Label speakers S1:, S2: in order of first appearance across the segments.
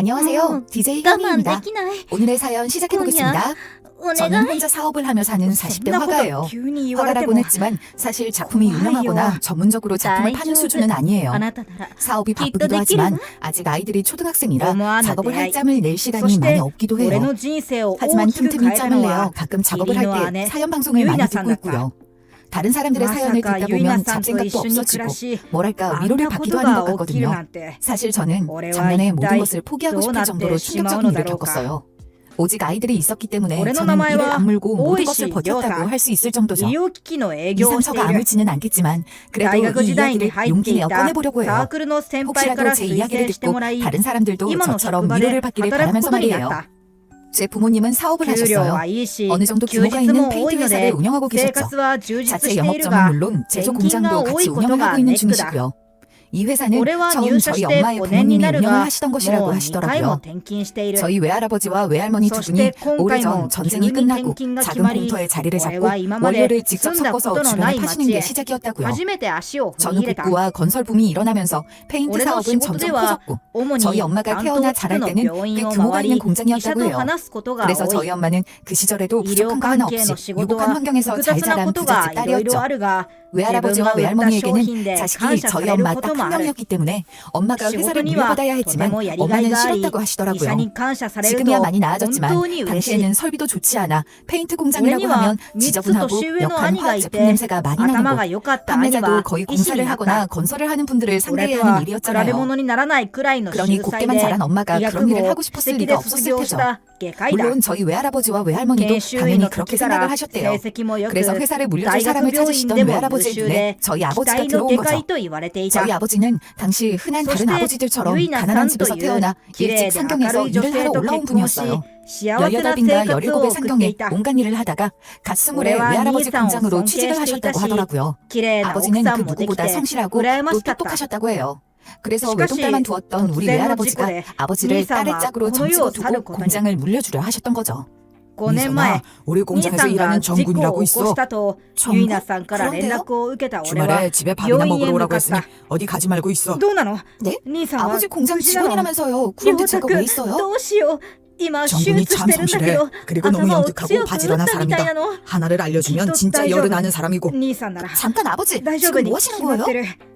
S1: 안녕하세요. DJ 현미입니다. 오늘의 사연 시작해보겠습니다. 저는 혼자 사업을 하며 사는 40대 화가예요. 화가라고는 했지만 사실 작품이 유명하거나 전문적으로 작품을 파는 수준은 아니에요. 사업이 바쁘기도 하지만 아직 아이들이 초등학생이라 작업을 할 짬을 낼 시간이 많이 없기도 해요. 하지만 틈틈이 짬을 내어 가끔 작업을 할 때 사연 방송을 많이 듣고 있고요. 다른 사람들의 사연을 듣다 보면 잡생각도 없어지고 뭐랄까 위로를 받기도 하는 것 같거든요. 사실 저는 작년에 모든 것을 포기하고 싶을 정도로 충격적인 일을 겪었어요. 오직 아이들이 있었기 때문에 저는 이를 악물고 모든 것을 버텼다고 할 수 있을 정도죠. 이 상처가 아물지는 않겠지만 그래도 이 이야기를 용기 내어 꺼내보려고 해요. 혹시라도 제 이야기를 듣고 다른 사람들도 저처럼 위로를 받기를 바라면서 말이에요. 제 부모님은 사업을 하셨어요. 어느 정도 규모가 있는 페인트 회사를 운영하고 계셨죠. 자체 영업점은 물론 제조 공장도 같이 운영을 하고 있는 중이시고요. 이 회사는 처음 저희 엄마의 부모님이 운영을 하시던 것이라고 하시더라고요. 저희 외할아버지와 외할머니 두 분이 오래전 전쟁이 끝나고 작은 공터에 자리를 잡고 원료를 직접 섞어서 주변에 파시는 게 시작이었다고요. 저는 복구와 건설 붐이 일어나면서 페인트 사업은 점점 커졌고 저희 엄마가 태어나 자랄 때는 꽤 규모가 있는 공장이었다고 해요. 그래서 저희 엄마는 그 시절에도 부족한 거 하나 없이 유복한 환경에서 잘 자란 부잣집 딸이었죠. 외할아버지와 외할머니에게는 자식이 저희 엄마 딱 한 명이었기 때문에 엄마가 회사를 물려받아야 했지만 엄마는 싫었다고 하시더라고요. 지금이야 많이 나아졌지만 당시에는 설비도 좋지 않아 페인트 공장이라고 하면 지저분하고 역한 화학 제품 냄새가 많이 나고 판매자도 거의 공사를 하거나 건설을 하는 분들을 상대해야 하는 일이었잖아요. 그러니 곱게만 자란 엄마가 그런 일을 하고 싶었을 리가 없었을 테죠. 물론 저희 외할아버지와 외할머니도 당연히 그렇게 생각을 하셨대요. 그래서 회사를 물려줄 사람을 찾으시던 외할아버지의 눈에 저희 아버지가 들어온 거죠. 저희 아버지는 당시 흔한 다른 아버지들처럼 가난한 집에서 태어나 일찍 상경에서 일을 하러 올라온 분이었어요. 18인가 17의 상경에 온갖 일을 하다가 갓 20의 외할아버지 공장으로 취직을 하셨다고 하더라고요. 아버지는 그 누구보다 성실하고 또 똑똑하셨다고 해요. 그래서 외동딸만 두었던 우리 외할아버지가 아버지를 딸의 짝으로 점치고 두고 공장을 물려주려 하셨던 거죠.
S2: 미선아,
S3: 우리 공장에서 일하는 정군이라고 있어.
S2: 정군?
S1: 그런데요?
S3: 주말에 집에 밥이나 먹으러 오라고 했으니 어디 가지 말고 있어.
S1: 네? 아버지 공장 직원이라면서요. 그런데 제가 왜 있어요?
S3: 정군이 참 성실해. 그리고 너무 영특하고 바지런한 사람이다. 하나를 알려주면 진짜 열이 나는 사람이고.
S1: 잠깐 아버지, 지금 뭐 하시는 거예요?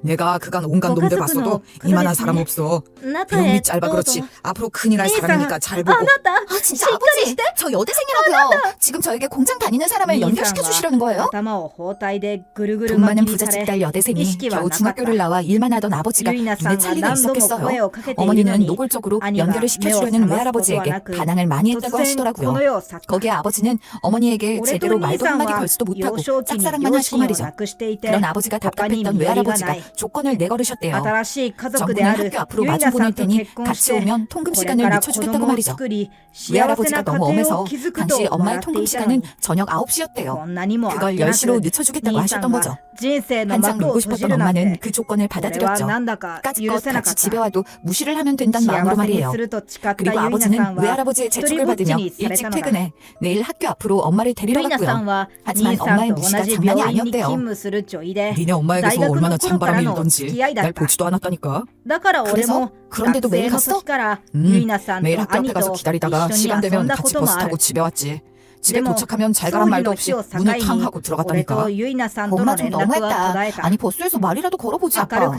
S3: 내가 그간 온갖 놈들 봤어도 이만한 사람 없어. 병이 짧아 그렇지. 앞으로 큰일 날 사람이니까 잘 보고.
S1: 아 진짜 아버지, 저 여대생이라고요. 지금 저에게 공장 다니는 사람을 연결시켜 주시려는 거예요? 돈 많은 부잣집 딸 여대생이 겨우 중학교를 나와 일만 하던 아버지가 눈에 찰 리가 있었겠어요. 어머니는 노골적으로 연결을 시켜주려는 외할아버지에게 반항을 많이 했다고 하시더라고요. 거기에 아버지는 어머니에게 제대로 말도 한마디 걸지도 못하고 짝사랑만 하시고 말이죠. 그런 아버지가 답답했던 외할아버지가 조건을 내걸으셨대요. 정군을 학교 앞으로 마주 보낼 테니 같이 오면 통금 시간을 늦춰주겠다고 말이죠. 외할아버지가 너무 엄해서 당시 엄마의 통금 시간은 저녁 9시였대요. 그걸 10시로 늦춰주겠다고 하셨던 거죠. 한창 놀고 싶었던 엄마는 그 조건을 받아들였죠. 까짓것 같이 집에 와도 무시를 하면 된다는 마음으로 말이에요. 그리고 아버지는 외할아버지의 재촉을 받으며 일찍 퇴근해 내일 학교 앞으로 엄마를 데리러 갔고요. 하지만 엄마의 무시가 장난이 아니었대요.
S3: 니네 엄마에게서 얼마나 찬바람이 일던지 날 보지도 않았다니까.
S1: 그래서? 그런데도 매일 갔어?
S3: 매일 학교 앞에 가서 기다리다가 시간 되면 같이 버스 타고 집에 왔지. 집에 도착하면 잘 가란 말도 없이 문을 탕 하고 들어갔다니까.
S1: 엄마 좀 너무했다. 아니 버스에서 말이라도 걸어보지 아빠.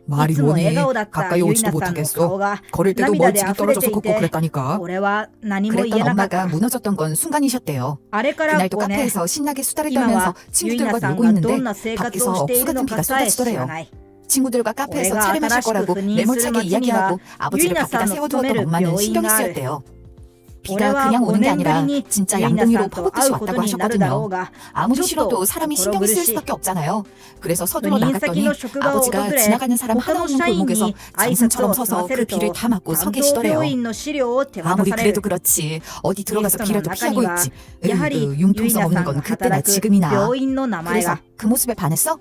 S3: 말이 뭐니? 가까이 오지도 못하겠어. 걸을 때도 멀찍이 떨어져서 걷고 그랬다니까.
S1: 그랬던 엄마가 무너졌던 건 순간이셨대요. 그날도 카페에서 신나게 수다를 떨면서 친구들과 놀고 있는데 밖에서 억수 같은 비가 쏟아지더래요. 친구들과 카페에서 차를 마실 거라고 매몰차게 이야기하고 아버지를 밖에다 세워두었던 엄마는 신경이 쓰였대요. 비가 그냥 오는 게 아니라 진짜 양동이로 퍼붓듯이 왔다고 하셨거든요. 아무리 싫어도 사람이 신경을 쓸 수밖에 없잖아요. 그래서 서둘러 나갔더니 아버지가 지나가는 사람 하나 없는 골목에서 장승처럼 서서 그 비를 다 맞고 서 계시더래요. 아무리 그래도 그렇지 어디 들어가서 비라도 피하고 있지. 융통성 없는 건 그때나 지금이나. 그래서 그 모습에 반했어?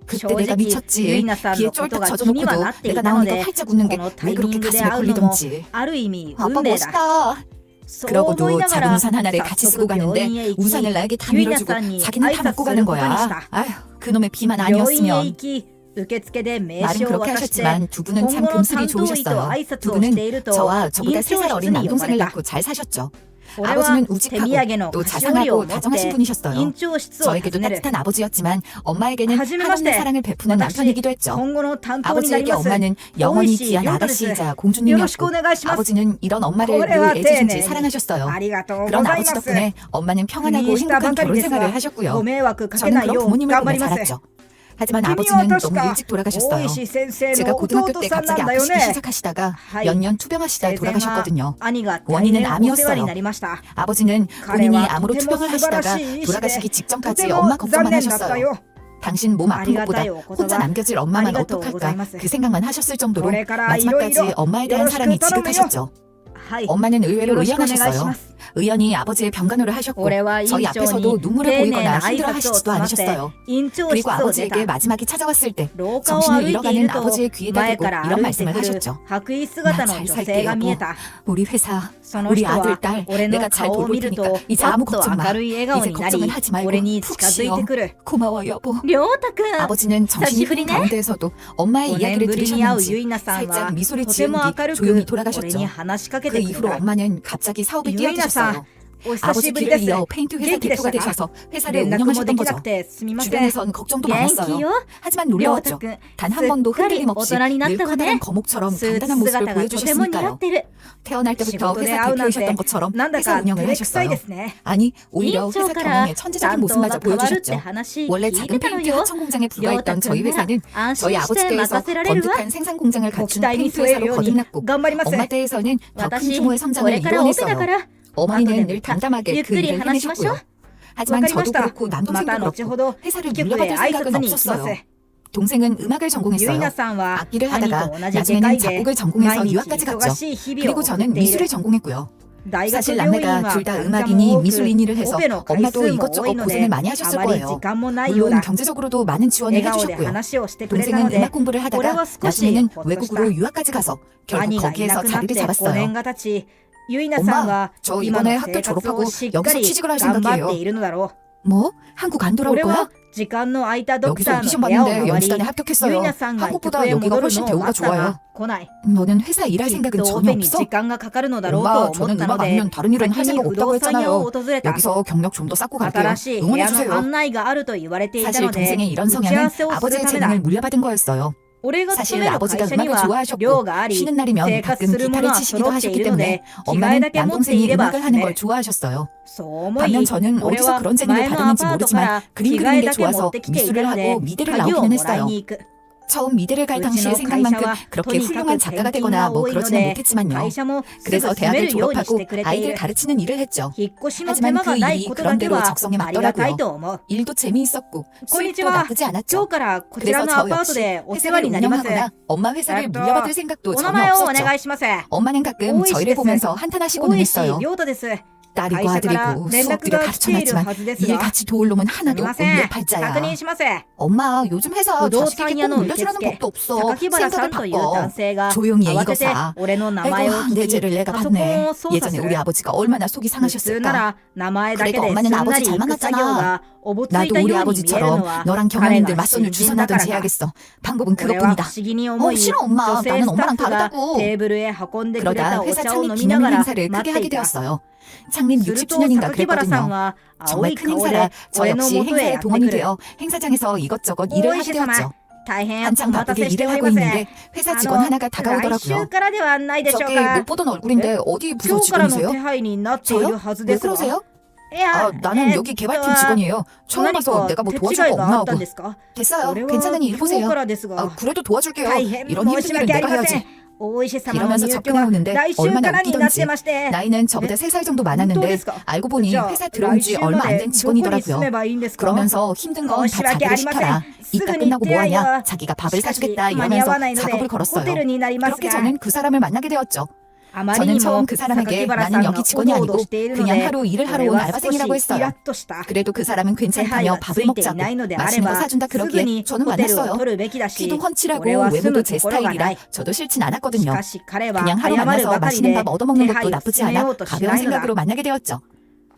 S1: 그때 내가 미쳤지. 비에 쫄딱 젖어놓고도 내가 나오니까 활짝 웃는 게 왜 그렇게 가슴에 걸리던지. 아빠 멋있다. 그러고도 작은 우산 하나를 같이 쓰고 가는데 우산을 나에게 다 밀어주고 자기는 다 맞고 가는 거야. 아휴 그놈의 비만 아니었으면. 말은 그렇게 하셨지만 두 분은 참 금슬이 좋으셨어요. 두 분은 저와 저보다 3살 어린 남동생을 낳고 잘 사셨죠. 아버지는 우직하고 또 자상하고 다정하신 분이셨어요. 저에게도 따뜻한 아버지였지만 엄마에게는 한없는 사랑을 베푸는 남편이기도 했죠. 아버지에게 엄마는 영원히 귀한 아가씨이자 공주님이었고 아버지는 이런 엄마를 늘 애지중지 사랑하셨어요. 그런 아버지 덕분에 엄마는 평안하고 행복한 결혼 생활을 하셨고요. 저는 그런 부모님을 보며 자랐죠. 하지만 아버지는 너무 일찍 돌아가셨어요. 제가 고등학교 때 갑자기 아프시기 시작하시다가 몇 년 투병하시다 돌아가셨거든요. 원인은 암이었어요. 아버지는 본인이 암으로 투병을 하시다가 돌아가시기 직전까지 엄마 걱정만 하셨어요. 당신 몸 아픈 것보다 혼자 남겨질 엄마만 어떡할까 그 생각만 하셨을 정도로 마지막까지 엄마에 대한 사랑이 지극하셨죠. 엄마는 의외로 의연하셨어요. 의연히 아버지의 병간호를 하셨고 저희 앞에서도 눈물을 보이거나 힘들어하시지도 않으셨어요. 그리고 아버지에게 마지막이 찾아왔을 때 정신을 잃어가는 아버지의 귀에다 대고 이런 말씀을 하셨죠. 나 잘 살게 여보. 우리 회사, 우리 아들, 딸 내가 잘 돌볼 테니까 이제 아무 걱정 마. 이제 걱정은 하지 말고 푹 쉬어. 고마워 여보. 아버지는 정신이 흐린 가운데에서도 엄마의 이야기를 들으셨는지 살짝 미소를 지은 뒤 조용히 돌아가셨죠. 그 이후로 엄마는 갑자기 사업에 뛰어드셨어요. 아버지 길을 이어 페인트 회사 대표가 되셔서 회사를 운영하셨던 거죠. 주변에선 걱정도 많았어요. 하지만 놀라웠죠. 단 한 번도 흔들림 없이 늘 커다란 거목처럼 단단한 모습을 보여주셨으니까요. 태어날 때부터 회사 대표이셨던 것처럼 회사 운영을 하셨어요. 아니 오히려 회사 경영의 천재적인 모습마저 보여주셨죠. 원래 작은 페인트 하청 공장에 불과했던 저희 회사는 저희 아버지 때에서 번듯한 생산 공장을 갖춘 페인트 회사로 거듭났고 엄마 때에서는 더 큰 규모의 성장을 이뤄냈어요. 어머니는 늘 담담하게 그 일을 해내셨고요. 하지만 저도 그렇고 남동생도 그렇고 회사를 물려받을 생각은 없었어요. 동생은 음악을 전공했어요. 악기를 하다가 나중에는 작곡을 전공해서 유학까지 갔죠. 그리고 저는 미술을 전공했고요. 사실 남매가 둘 다 음악이니 미술인이를 해서 엄마도 이것저것 고생을 많이 하셨을 거예요. 물론 경제적으로도 많은 지원을 해주셨고요. 동생은 음악 공부를 하다가 나중에는 외국으로 유학까지 가서 결국 거기에서 자리를 잡았어요. 엄마, 저 이번에 학교 졸업하고 여기서 취직을 할 생각이에요. 뭐? 한국 안 돌아올 거야? 여기서 오디션 봤는데 연수단에 합격했어요. 한국보다 여기가 훨씬 대우가 좋아요. 너는 회사 일할 생각은 전혀 없어? 엄마, 저는 음악 아니면 다른 일은 할 생각 없다고 했잖아요. 여기서 경력 좀 더 쌓고 갈게요. 응원해주세요. 사실 동생의 이런 성향은 아버지의 재능을 물려받은 거였어요. 사실 아버지가 음악을 좋아하셨고 쉬는 날이면 가끔 기타를 치시기도 하셨기 때문에 엄마는 남동생이 음악을 하는 걸 좋아하셨어요. 반면 저는 어디서 그런 재능을 받았는지 모르지만 그림 그리는 게 좋아서 미술을 하고 미대를 나오기는 했어요. 처음 미대를 갈 당시의 생각만큼 그렇게 훌륭한 작가가 되거나 뭐 그러지는 못했지만요. 그래서 대학을 졸업하고 아이들 가르치는 일을 했죠. 하지만 그 일이 그런대로 적성에 맞더라고요. 일도 재미있었고 수입도 나쁘지 않았죠. 그래서 저 역시 회사를 운영하거나 엄마 회사를 물려받을 생각도 전혀 없었죠. 엄마는 가끔 저희를 보면서 한탄하시고는 했어요. 딸이고 아들이고 수업비를 가르쳐놨지만 일 같이 도울 놈은 하나도 없고 내 팔자야. 엄마 요즘 회사 자식에게 꼭 물려주라는 법도 없어. 생각을 바꿔. 조용히 해 이거 사. 아이고 내 죄를 내가 봤네. 예전에 우리 아버지가 얼마나 속이 상하셨을까. 그래도 엄마는 아버지 잘 만났잖아. 나도 우리 아버지처럼 너랑 경영인들 맞선을 주선하든지 해야겠어. 방법은 그것뿐이다. 싫어 엄마. 나는 엄마랑 다르다고. 그러다 회사 창립 기념일 행사를 크게 하게 되었어요. 창립 60주년인가 그랬거든요. 정말 큰 행사라 저 역시 행사에 동원이 되어 행사장에서 이것저것 일을 하게 되었죠. 한창 바쁘게 일을 하고 있는데 회사 직원 하나가 다가오더라고요. 저게 못 보던 얼굴인데 어디 부서 직원이세요? 저요? 왜 그러세요? 나는 여기 개발팀 직원이에요. 처음 와서 내가 뭐 도와줄 거 없나 하고. 됐어요. 괜찮으니 일 보세요. 그래도 도와줄게요. 이런 힘든 일은 내가 해야지. 이러면서 접근해오는데 얼마나 웃기던지. 나이는 저보다 3살 정도 많았는데 알고 보니 회사 들어온 지 얼마 안 된 직원이더라고요. 그러면서 힘든 건 다 자기를 시켜라. 이따 끝나고 뭐하냐. 자기가 밥을 사주겠다 이러면서 작업을 걸었어요. 그렇게 저는 그 사람을 만나게 되었죠. 저는 처음 그 사람에게 나는 여기 직원이 아니고 그냥 하루 일을 하러 온 알바생이라고 했어요. 그래도 그 사람은 괜찮다며 밥을 먹자고 맛있는 거 사준다 그러기에 저는 만났어요. 키도 훤칠하고 외모도 제 스타일이라 저도 싫진 않았거든요. 그냥 하루 만나서 맛있는 밥 얻어먹는 것도 나쁘지 않아 가벼운 생각으로 만나게 되었죠.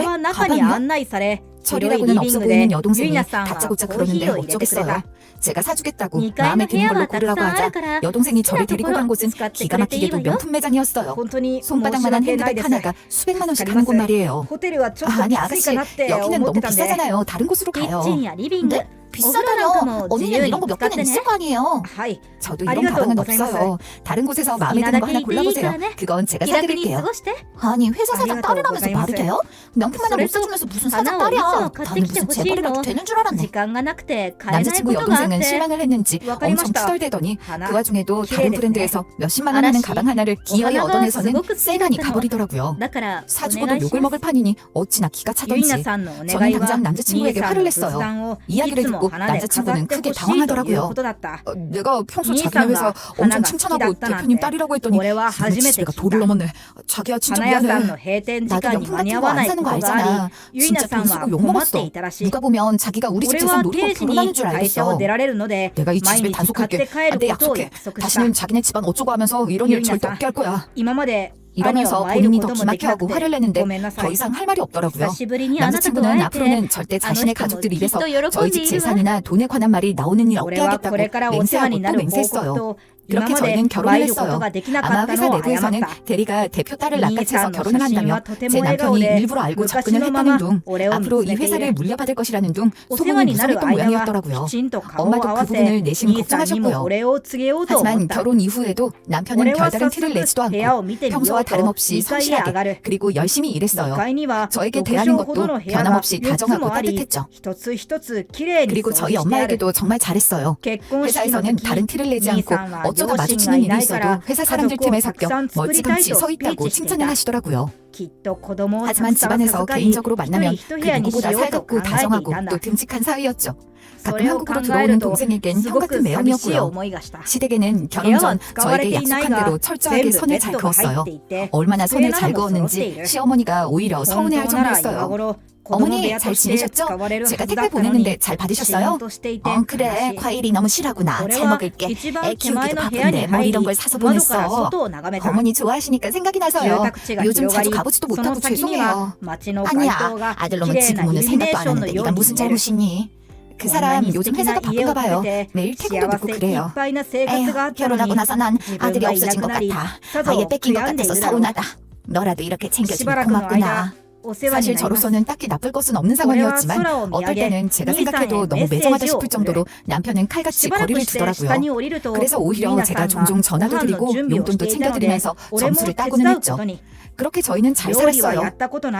S1: 때문에?
S2: は中に
S1: 가방이요?
S2: 案内され、
S1: 철이라고는 없어 보이는 여동생이 다짜고짜
S2: コーヒ
S1: 그러는데
S2: ーを入れてくれ
S1: 어쩌겠어요.
S2: た。
S1: 제가 사주겠다고
S2: 2階
S1: 마음에
S2: の部
S1: 드는
S2: 屋
S1: 걸로
S2: はたく
S1: 고르라고
S2: さんあ
S1: 하자
S2: るから
S1: 여동생이
S2: 好き
S1: 저를
S2: なと
S1: 데리고
S2: こ
S1: 간
S2: ろ
S1: 곳은
S2: 使ってく
S1: 기가
S2: れていい
S1: 막히게도
S2: わよ。
S1: 명품 매장이었어요.
S2: 本当に申し
S1: 손바닥만한
S2: 訳ない
S1: 핸드백
S2: です。
S1: 하나가 수백만 원씩
S2: 借り
S1: 하는
S2: ます
S1: 곳 말이에요.
S2: ホテルはちょっと
S1: 아니
S2: きつい
S1: 아가씨
S2: かなって
S1: 여기는
S2: 思っ
S1: 너무
S2: てたんで。
S1: 비싸잖아요. 다른 곳으로
S2: キッ
S1: 가요.
S2: チンやリビング、
S1: 네?
S2: お風呂なんか
S1: 비싸다뇨.
S2: も自
S1: 언니는
S2: 由に
S1: 이런 거
S2: 使
S1: 몇
S2: って
S1: 개는
S2: ね。
S1: 있을 거 아니에요.
S2: はい。
S1: 저도
S2: 아리가또
S1: 이런 가방은
S2: 고자이마스.
S1: 없어요. 다른 곳에서 마음에 드는 거 하나 골라보세요. 그건 제가
S2: 気楽に
S1: 사드릴게요.
S2: 過ごして。
S1: 아니 회사 사장
S2: 아리가또
S1: 딸이라면서 말이
S2: 고자이마스.
S1: 돼요? 명품 하나 못
S2: 그래서
S1: 사주면서 무슨
S2: 하나
S1: 사장 딸이야.
S2: 어디서
S1: 나는
S2: 갔다
S1: 무슨 재벌이라도
S2: 너.
S1: 되는 줄 알았네.
S2: 時間がなくて買えない
S1: 남자친구
S2: ことがあっ
S1: 여동생은
S2: て。
S1: 실망을 했는지
S2: わかりま
S1: 엄청
S2: した。
S1: 투덜대더니
S2: 花
S1: 그 와중에도
S2: 기대됐네.
S1: 다른 브랜드에서 몇십만 원 하는
S2: 아라씨,
S1: 가방 하나를 기어이
S2: 어하나가
S1: 얻어내서는
S2: 스고크
S1: 세간이
S2: 스고크
S1: 가버리더라고요.
S2: だから
S1: 사주고도 욕을 먹을 판이니 어찌나 기가
S2: ゆいな
S1: 차던지
S2: さんのお願
S1: 저는
S2: いは
S1: 당장 남자친구에게
S2: 兄さん
S1: 화를
S2: の仏
S1: 냈어요.
S2: 壇を
S1: 이야기를
S2: いつも
S1: 듣고 그리고 남자친구는 크게 당황하더라고요. 내가 평소 자기네 회사 엄청 칭찬하고 대표님 딸이라고 했더니 이번에 지지배가 도를 넘었네. 자기야 진짜 미안해. 나도 명품 같은 거 안 사는 거 알잖아. 진짜 돈 쓰고 욕먹었어. 누가 보면 자기가 우리 집 재산 노리고 결혼하는 줄 알겠어. 내가 이 지지배 단속할게. 내 약속해. 다시는 자기네 집안 어쩌고 하면서 이런 일 절대 없게 할 거야. 이러면서 본인이 더 기막혀 하고 화를 내는데 더 이상 할 말이 없더라고요. 남자친구는 앞으로는 절대 자신의 가족들 입에서 저희 집 재산이나 돈에 관한 말이 나오는 일 없게 하겠다고 맹세하고 또 맹세했어요. 그렇게 저희는 결혼을 했어요. 아마 회사 내부에서는 대리가 대표 딸을 낚아채서 결혼을 한다며 제 남편이 일부러 알고 접근을 했다는 둥, 앞으로 이 회사를 물려받을 것이라는 둥 소문이 무성했던 모양이었더라고요. 엄마도 그 부분을 내심 걱정하셨고요. 하지만 결혼 이후에도 남편은 별다른 티를 내지도 않고 평소와 다름없이 성실하게 그리고 열심히 일했어요. 저에게 대하는 것도 변함없이 다정하고 따뜻했죠. 그리고 저희 엄마에게도 정말 잘했어요. 회사에서는 다른 티를 내지 않고 어쩌다 마주치는 일이 있어도 회사 사람들 틈에 섞여 멀찌감치 서 있다고 칭찬을 하시더라고요. 하지만 집안에서 개인적으로 만나면 그 누구보다 살갑고 다정하고 또 듬직한 사이였죠. 가끔 한국으로 들어오는 동생에겐 형 같은 매형이었고요. 시댁에는 결혼 전 저에게 약속한 대로 철저하게 선을 잘 그었어요. 얼마나 선을 잘 그었는지 시어머니가 오히려 서운해할 정도였어요. 어머니 잘 지내셨죠? 제가 택배 보냈는데 잘 받으셨어요? 그래 과일이 너무 실하구나. 잘 먹을게. 애 키우기도 바쁜데 뭘 이런 걸 사서 보냈어. 어머니 좋아하시니까 생각이 나서요. 요즘 자주 가보지도 못하고 죄송해요. 아니야 아들놈은 지금 오늘 생각도 안 하는데 네가 무슨 잘못이니? 그 사람 요즘 회사가 바쁜가 봐요. 매일 퇴근도 늦고 그래요. 에휴 결혼하고 나서 난 아들이 없어진 것 같아. 아예 뺏긴 것 같아서 서운하다. 너라도 이렇게 챙겨주면 고맙구나. 사실 저로서는 딱히 나쁠 것은 없는 상황이었지만 어떨 때는 제가 생각해도 너무 매정하다 싶을 정도로 남편은 칼같이 거리를 두더라고요. 그래서 오히려 제가 종종 전화도 드리고 용돈도 챙겨드리면서 점수를 따고는 했죠. 그렇게 저희는 잘 살았어요.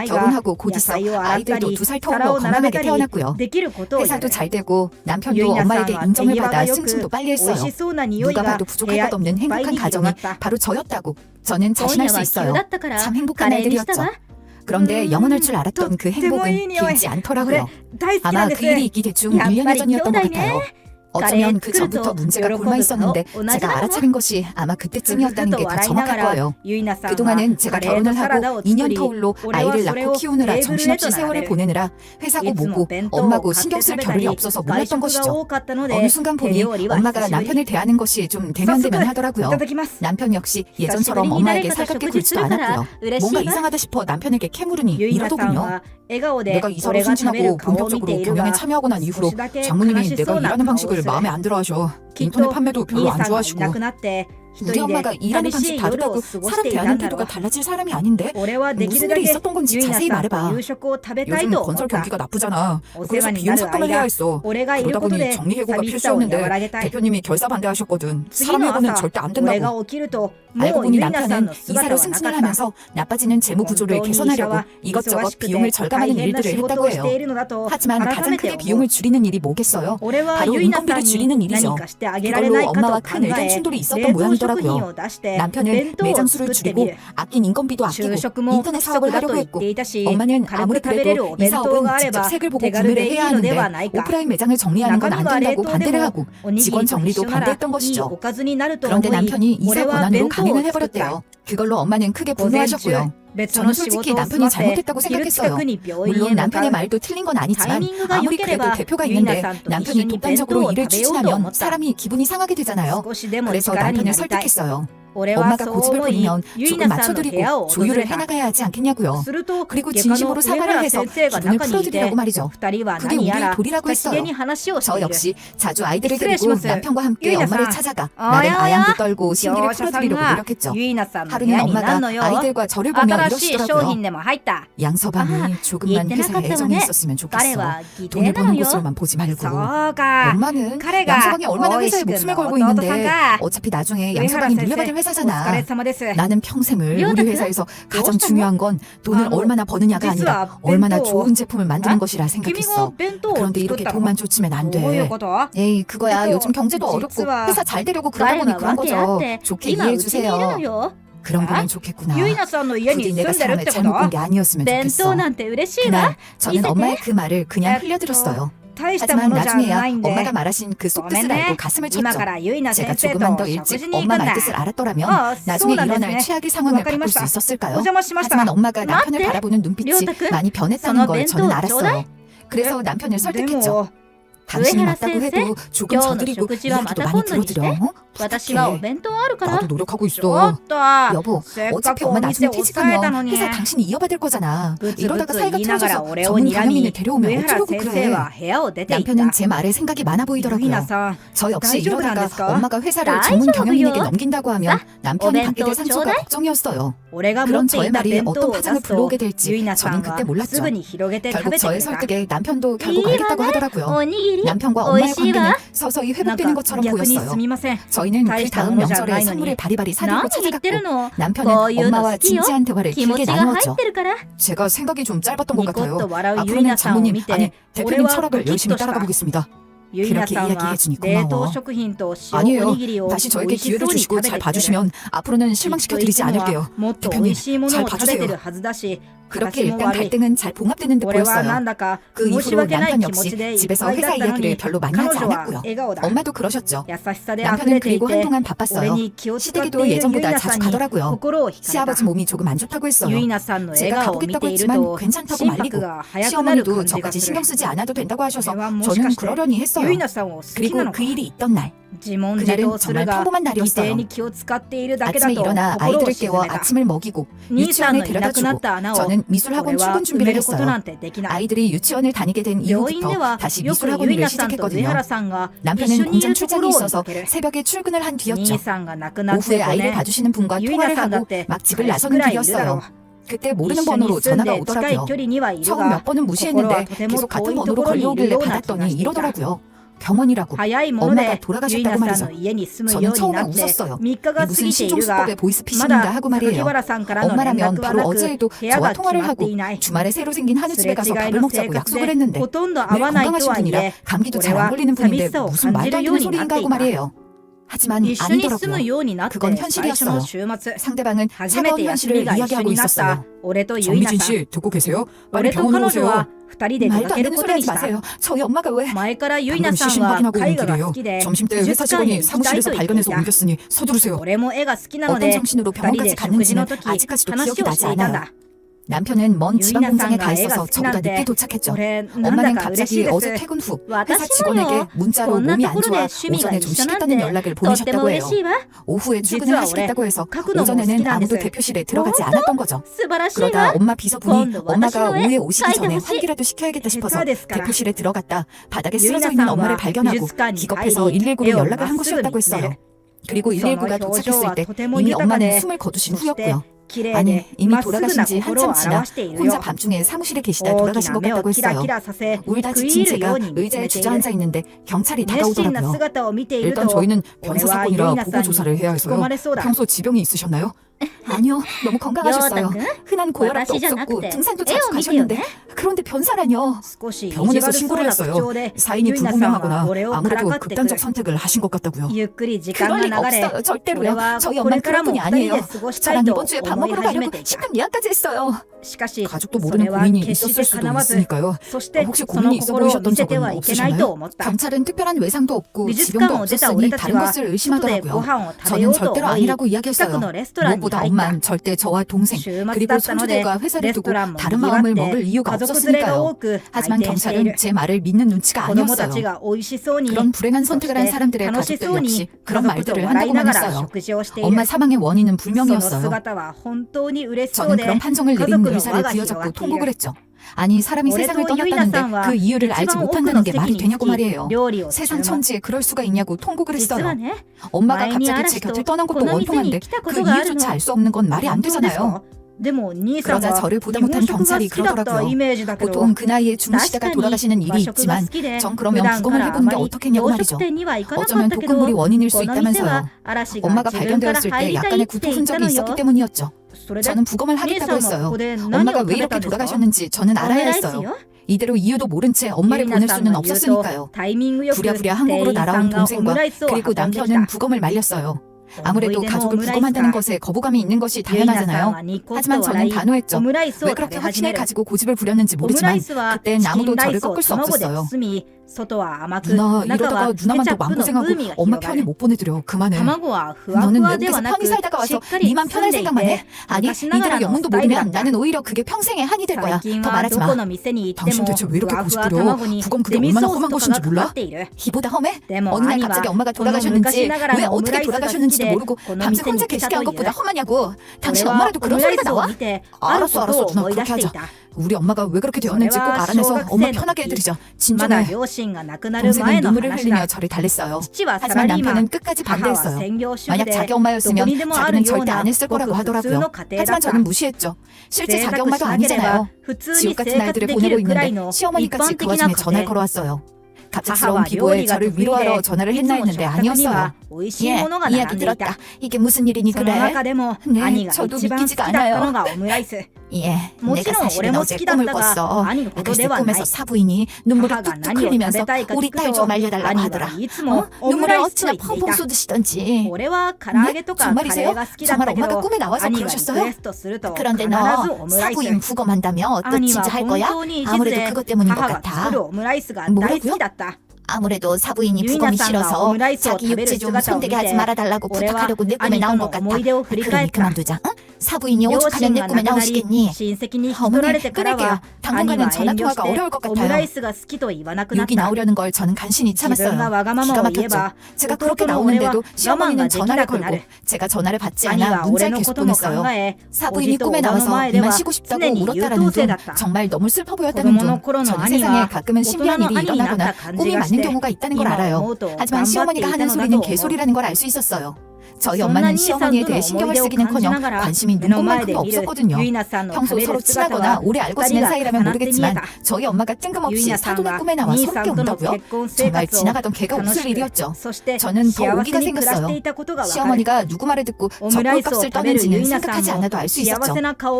S1: 결혼하고 곧 있어 아이들도 2살 터울로 건강하게 태어났고요. 회사도 잘 되고 남편도 엄마에게 인정을 받아 승진도 빨리 했어요. 누가 봐도 부족할 것 없는 행복한 가정이 바로 저였다고 저는 자신할 수 있어요. 참 행복한 날들이었죠. 그런데 영원할 줄 알았던 그 행복은 길지 않더라고요. 아마 그 일이 있기 대충 1년여 전이었던 것 같아요. 어쩌면 그 전부터 문제가 곪어 있었는데 제가 알아차린 것이 아마 그때쯤이었다는 게 더 정확할 거예요. 그동안은 제가 결혼을 하고 2년 터울로 아이를 낳고 키우느라 정신없이 세월을 보내느라 회사고 뭐고 엄마고 신경 쓸 겨를이 없어서 몰랐던 것이죠. 어느 순간 보니 엄마가 남편을 대하는 것이 좀 대면대면하더라고요. 남편 역시 예전처럼 엄마에게 살갑게 굴지도 않았고요. 뭔가 이상하다 싶어 남편에게 캐물으니 이러더군요. 내가 이사로 승진하고 본격적으로 경영에 참여하고 난 이후로 장모님이 내가 일하는 방식을 마음에 안 들어하셔. 인터넷 판매도 별로 안 좋아하시고. 우리 엄마가 일하는 방식 다르다고 사람 대하는 태도가 달라질 사람이 아닌데 무슨 일이 있었던 건지 자세히 말해봐. 요즘 건설 경기가 나쁘잖아. 그래서 비용 삭감을 해야 했어. 그러다 보니 정리해고가 필수였는데 대표님이 결사 반대하셨거든. 사람 해고는 절대 안 된다고. 알고 보니 남편은 이사로 승진을 하면서 나빠지는 재무 구조를 개선하려고 이것저것 비용을 절감하는 일들을 했다고 해요. 하지만 가장 크게 비용을 줄이는 일이 뭐겠어요? 바로 인건비를 줄이는 일이죠. 그걸로 엄마와 큰 의견 충돌이 있었던 모양이더라고요. 남편은 매장 수를 줄이고 아낀 인건비도 아끼고 인터넷 사업을 하려고 했고 엄마는 아무리 그래도 이 사업은 직접 색을 보고 구매를 해야 하는데 오프라인 매장을 정리하는 건 안 된다고 반대를 하고 직원 정리도 반대했던 것이죠. 그런데 남편이 이사 권한으로 강행을 해버렸대요. 그걸로 엄마는 크게 분노하셨고요. 저는 솔직히 남편이 잘못했다고 생각했어요. 물론 남편의 말도 틀린 건 아니지만 아무리 그래도 대표가 있는데 남편이 독단적으로 일을 추진하면 사람이 기분이 상하게 되잖아요. 그래서 남편을 설득했어요. 엄마가 고집을 부리면 조금 맞춰드리고 조율을 해나가야 하지 않겠냐고요. 그리고 진심으로 사과를 해서 기분을 풀어드리라고 말이죠. 그게 우리의 도리라고 했어요. 저 역시 자주 아이들을 데리고 남편과 함께 엄마를 찾아가 나름 아양도 떨고 심기를 풀어드리려고 노력했죠. 하루는 엄마가 아이들과 저를 보며 이러시더라고요. 양서방이 조금만 회사에 애정이 있었으면 좋겠어. 돈을 버는 곳으로만 보지 말고. 엄마는 양서방이 얼마나 회사에 목숨을 걸고 있는데 어차피 나중에 양서방이 물려받을 회사잖아. 나는 평생을 우리 회사에서 가장 중요한 건 돈을 얼마나 버느냐가 아니라 얼마나 좋은 제품을 만드는 것이라 생각했어. 그런데 이렇게 돈만 쫓으면 안 돼. 에이 그거야 요즘 경제도 어렵고 회사 잘 되려고 그러다 보니 그런 거죠. 좋게 이해해주세요. 그런 거면 좋겠구나. 부디 내가 사람을 잘못 본 게 아니었으면 좋겠어. 그날 저는 엄마의 그 말을 그냥 흘려들었어요. 하지만 나중에야 엄마가 말하신 그 속뜻을 알고 가슴을 쳤죠. 제가 조금만 더 일찍 엄마 말뜻을 알았더라면 나중에 일어날 최악의 상황을 바꿀 수 있었을까요? 하지만 엄마가 남편을 바라보는 눈빛이 많이 변했다는 걸 저는 알았어요. 그래서 남편을 설득했죠. 당신이 맞다고 해도 조금 저들이고 이야기도 많이 들어드려.
S2: 私はお弁当あるから
S1: 나도 노력하고 있어. 여보, 어차피 엄마 나중에 퇴직하면 회사 당신이 이어받을 거잖아. 이러다가 사이가 틀어져서 전문 경영인을 데려오면 어쩌려고 그래. 남편은 제 말에 생각이 많아 보이더라고요. 저 역시 이러다가 엄마가 회사를 전문 경영인에게 넘긴다고 하면 남편이 받게 될 상처가 걱정이었어요. 그런 저의 말이 어떤 파장을 불러오게 될지 저는 그때 몰랐죠. 결국 저의 설득에 남편도 결국 알겠다고 하더라고요. 남편과 엄마의 관계는 서서히 회복되는 것처럼 보였어요. 저희는 그 다음 명절에 선물을 바리바리 사들고 찾아갔고 남편은 엄마와 진지한 대화를 길게 나누었죠. 제가 생각이 좀 짧았던 것 같아요. 앞으로는 장모님, 아니 대표님 철학을 열심히 따라가 보겠습니다. 그렇게 이야기해주니 고마워. 아니에요. 다시 저에게 기회를 주시고 잘 봐주시면 앞으로는 실망시켜드리지 않을게요. 대표님, 잘 봐주세요. 그렇게 일단 갈등은 잘 봉합되는 듯 보였어요. 그 이후로 남편 역시 집에서 회사 이야기를 별로 많이 하지 않았고요. 엄마도 그러셨죠. 남편은 그리고 한동안 바빴어요. 시댁에도 예전보다 자주 가더라고요. 시아버지 몸이 조금 안 좋다고 했어요. 제가 가보겠다고 했지만 괜찮다고 말리고 시어머니도 저까지 신경 쓰지 않아도 된다고 하셔서 저는 그러려니 했어요. 그리고 그 일이 있던 날, 그날은 정말 평범한 날이었어요. 아침에 일어나 아이들을 깨워 아침을 먹이고 유치원에 데려다주고 저는 미술학원 출근 준비를 했어요. 아이들이 유치원을 다니게 된 이후부터 다시 미술학원 일을 시작했거든요. 남편은 공장 출장이 있어서 새벽에 출근을 한 뒤였죠. 오후에 아이를 봐주시는 분과 통화를 하고 막 집을 나서는 길이었어요. 그때 모르는 번호로 전화가 오더라고요. 처음 몇 번은 무시했는데 계속 같은 번호로 걸려오길래 받았더니 이러더라고요. 병원이라고. 엄마가 돌아가셨다고 말이죠. 저는 처음에 웃었어요. 이 무슨 신종수법의 보이스피싱인가 하고 말이에요. 엄마라면 바로 어제에도 저와 통화를 하고 주말에 새로 생긴 한우집에 가서 밥을 먹자고 약속을 했는데 늘 건강하신 분이라 감기도 잘 안 걸리는 분인데 무슨 말도 안 되는 소리인가 하고 말이에요. 하지만 아니더라고요. 그건 현실이었어요. 상대방은 차가운 현실을 이야기하고 있었어요. 정미진 씨 듣고 계세요? 빨리 병원으로 오세요. 말도 안 되는 소리 하지 마세요. 저희 엄마가 왜 방금 시신 확인하고 오는 길이에요. 점심때 회사 직원이 사무실에서 발견해서 옮겼으니 서두르세요. 어떤 정신으로 병원까지 갔는지는 아직까지도 기억이 나지 않아요. 남편은 먼 지방 공장에 가 있어서 저보다 늦게 도착했죠. 엄마는 갑자기 어제 퇴근 후 회사 직원에게 문자로 몸이 안 좋아 오전에 좀 쉬겠다는 연락을 보내셨다고 해요. 오후에 출근을 하시겠다고 해서 오전에는 아무도 대표실에 들어가지 않았던 거죠. 그러다 엄마 비서분이 엄마가 오후에 오시기 전에 환기라도 시켜야겠다 싶어서 대표실에 들어갔다 바닥에 쓰러져 있는 엄마를 발견하고 기겁해서 119로 연락을 한 것이었다고 했어요. 그리고 119가 도착했을 때 이미 엄마는 숨을 거두신 후였고요. 아니, 이미 돌아가신 지 한참 지나 혼자 밤중에 사무실에 계시다 돌아가신 것 같다고 했어요. 울다 지친 제가 의자에 주저앉아 있는데 경찰이 다가오더라고요. 일단 저희는 변사 사건이라 보고 조사를 해야 해서요. 평소 지병이 있으셨나요? 아니요, 너무 건강하셨어요. 흔한 고혈압도 없었고 등산도 자주 가셨는데 그런데 변사라뇨. 병원에서 신고를 했어요. 사인이 불분명하거나 아무래도 극단적 선택을 하신 것 같다고요. 그럴 리가 없어요. 절대로요. 저희 엄마는 그런 분이 아니에요. 저랑 이번 주에 밥 먹으러 가려고 식당 예약까지 했어요. 가족도 모르는 고민이 있었을 수도 있으니까요. 혹시 고민이 있어 보이셨던 적은 없으셨나요? 경찰은 특별한 외상도 없고 지병도 없었으니 다른 것을 의심하더라고요. 저는 절대로 아니라고 이야기했어요. 무엇보다 엄만 절대 저와 동생 그리고 손주들과 회사를 두고 다른 마음을 먹을 이유가 없었으니까요. 하지만 경찰은 제 말을 믿는 눈치가 아니었어요. 그런 불행한 선택을 한 사람들의 가족들 역시 그런 말들을 한다고만 했어요. 엄마 사망의 원인은 불명이었어요. 저는 그런 판정을 내린 의사를 부여잡고 통곡을 했죠. 아니 사람이 세상을 떠났다는데 그 이유를 알지 못한다는 게 말이 되냐고 말이에요. 세상 천지에 그럴 수가 있냐고 통곡을 했어요. 엄마가 갑자기 제 곁을 떠난 것도 원통한데 그 이유조차 알 수 없는 건 말이 안 되잖아요. 그러자 저를 보다 못한 경찰이 그러더라고요. 보통 그 나이에 주무시다가 돌아가시는 일이 있지만 전 그러면 부검을 해보는 게 어떻겠냐고 말이죠. 어쩌면 독극물이 원인일 수 있다면서요. 엄마가 발견되었을 때 약간의 구토 흔적이 있었기 때문이었죠. 저는 부검을 하겠다고 했어요. 엄마가 왜 이렇게 돌아가셨는지 저는 알아야 했어요. 이대로 이유도 모른 채 엄마를 보낼 수는 없었으니까요. 부랴부랴 한국으로 날아온 동생과 그리고 남편은 부검을 말렸어요. 아무래도 가족을 부검한다는 것에 거부감이 있는 것이 당연하잖아요. 하지만 저는 단호했죠. 왜 그렇게 확신을 가지고 고집을 부렸는지 모르지만 그땐 아무도 저를 꺾을 수 없었어요. 누나, 이러다가 누나만 더 마음고생하고 엄마 편히 못 보내드려. 그만해. 너는 외국에서 편히 살다가 와서 니만 편할 생각만 해. 아니, 이대로 영문도 모르면 나는 오히려 그게 평생의 한이 될 거야. 더 말하지 마. 당신 대체 왜 이렇게 고집부려? 부검 그게 얼마나 험한 것인지 몰라? 이보다 험해? 어느 날 갑자기 엄마가 돌아가셨는지 왜 어떻게 돌아가셨는지도 모르고 밤새 혼자 계시게 한 것보다 험하냐고. 당신 엄마라도 그런 소리가 나와? 알았어 누나, 그렇게 하자. 우리 엄마가 왜 그렇게 되었는지 꼭 알아내서 엄마 편하게 해드리자. 진정해. 동생은 눈물을 흘리며 저를 달랬어요. 하지만 남편은 끝까지 반대했어요. 만약 자기 엄마였으면 자기는 절대 안 했을 거라고 하더라고요. 하지만 저는 무시했죠. 실제 자기 엄마도 아니잖아요. 지옥 같은 날들을 보내고 있는데 시어머니까지 그 와중에 전화를 걸어왔어요. 갑작스러운 비보에 저를 위로하러 전화를 했나 했는데 아니었어요. 예, 이야기 들었다. 이게 무슨 일이니 그래? 네, 저도 믿기지가 않아요. 예, 내가 사실은 어제 꿈을 꿨어. 글쎄 꿈에서 사부인이 눈물을 뚝뚝 흘리면서 우리 딸 좀 알려달라고 하더라. 눈물을 어찌나 펑펑 쏟으시던지. 네? 정말이세요? 정말 엄마가 꿈에 나와서 그러셨어요? 그런데 너 사부인 부검한다며 또 진짜 할 거야? 아무래도 그것 때문인 것 같아. 뭐라고요? 아무래도 사부인이 부검이 싫어서 자기 육체 좀 손대게 하지 말아달라고 부탁하려고 내 꿈에 나온 것 같다. 그러니 그만두자. 응? 사부인이 오죽하면 내 꿈에 나오시겠니? 어머니 끊을게요. 당분간은 전화통화가 어려울 것 같아요. 여기 나오려는 걸 저는 간신히 참았어요. 기가 막혔죠. 제가 그렇게 나오는데도 시어머니는 전화를 걸고 제가 전화를 받지 않아 문자를 계속 보냈어요. 사부인이 꿈에 나와서 이만 쉬고 싶다고 울었다라는 둥, 정말 너무 슬퍼 보였다는 둥. 저는 세상에 가끔은 신비한 일이 일어나거나 꿈이 맞는 경우가 있다는 걸 알아요. 하지만 시어머니가 하는 소리는 개소리라는 걸 알 수 있었어요. 저희 엄마는 시어머니에 대해 신경을 쓰기는커녕 관심이 있는 꿈만큼도 없었거든요. 평소 서로 친하거나 오래 알고 지낸 사이라면 모르겠지만 저희 엄마가 뜬금없이 사돈의 꿈에 나와 서럽게 운다고요? 정말 지나가던 개가 웃을 일이었죠. 저는 더 오기가 생겼어요. 시어머니가 누구 말을 듣고 적골값을 떠는지는 생각하지 않아도 알 수 있었죠.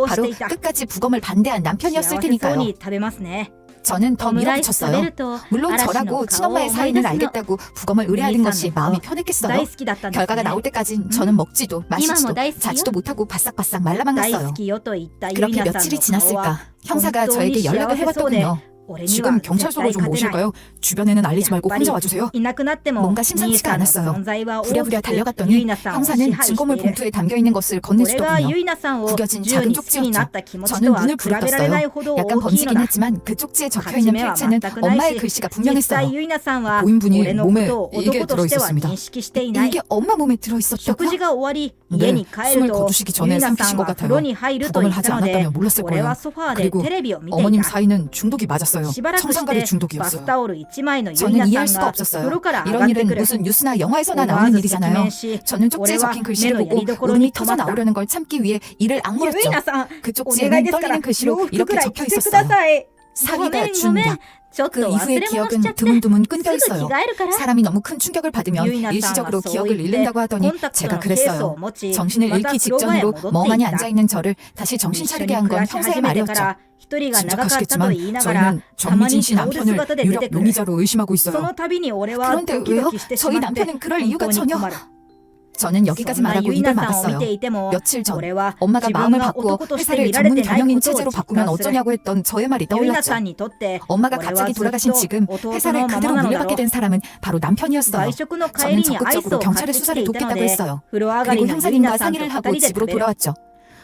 S1: 바로 끝까지 부검을 반대한 남편이었을 테니까요. 저는 더 밀어붙였어요. 물론 저라고 친엄마의 사인을 알겠다고 부검을 의뢰하는 것이 마음이 편했겠어요. 결과가 나올 때까진 저는 먹지도 마시지도 자지도 못하고 바싹바싹 말라만 갔어요. 그렇게 며칠이 지났을까 형사가 저에게 연락을 해왔더군요. 지금 경찰서로 좀 오실까요? 주변에는 알리지 말고 혼자 와주세요. 뭔가 심상치가 않았어요. 부랴부랴 달려갔더니 형사는 증거물 봉투에 담겨있는 것을 건네주더군요. 구겨진 작은 쪽지였죠. 저는 눈을 부릅떴어요. 약간 번지긴 했지만 그 쪽지에 적혀있는 필체는 엄마의 글씨가 분명했어요. 고인분이 몸에 이게 들어있었습니다. 이게 엄마 몸에 들어있었다고요? 네, 숨을 거두시기 전에 삼키신 것 같아요. 부검을 하지 않았다면 몰랐을 거예요. 그리고 어머님 사인은 중독이 맞았어요. 청산가리 중독이었어요. 저는 이해할 수가 없었어요. 이런 일은 무슨 뉴스나 영화에서나 나오는 일이잖아요. 저는 쪽지에 적힌 글씨를 보고 울음이 터져 나오려는 걸 참기 위해 이를 악물었죠. 그 쪽지에는 떨리는 글씨로 이렇게 적혀 있었어요. 사위가 죽는다. 그 이후의 기억은 드문드문 끊겨 있어요. 사람이 너무 큰 충격을 받으면 일시적으로 기억을 잃는다고 하더니 제가 그랬어요. 정신을 잃기 직전으로 멍하니 앉아있는 저를 다시 정신 차리게 한 건 형사의 말이었죠. 짐작하시겠지만 저희는 정미진 씨 남편을 유력 용의자로 의심하고 있어요. 그런데 왜요? 저희 남편은 그럴 이유가 전혀... 저는 여기까지 말하고 입을 막았어요. 며칠 전 엄마가 마음을 바꾸어 회사를 전문 경영인 체제로 바꾸면 어쩌냐고 했던 저의 말이 떠올랐죠. 엄마가 갑자기 돌아가신 지금 회사를 그대로 물려받게 된 사람은 바로 남편이었어요. 저는 적극적으로 경찰의 수사를 돕겠다고 했어요. 그리고 형사님과 상의를 하고 집으로 돌아왔죠.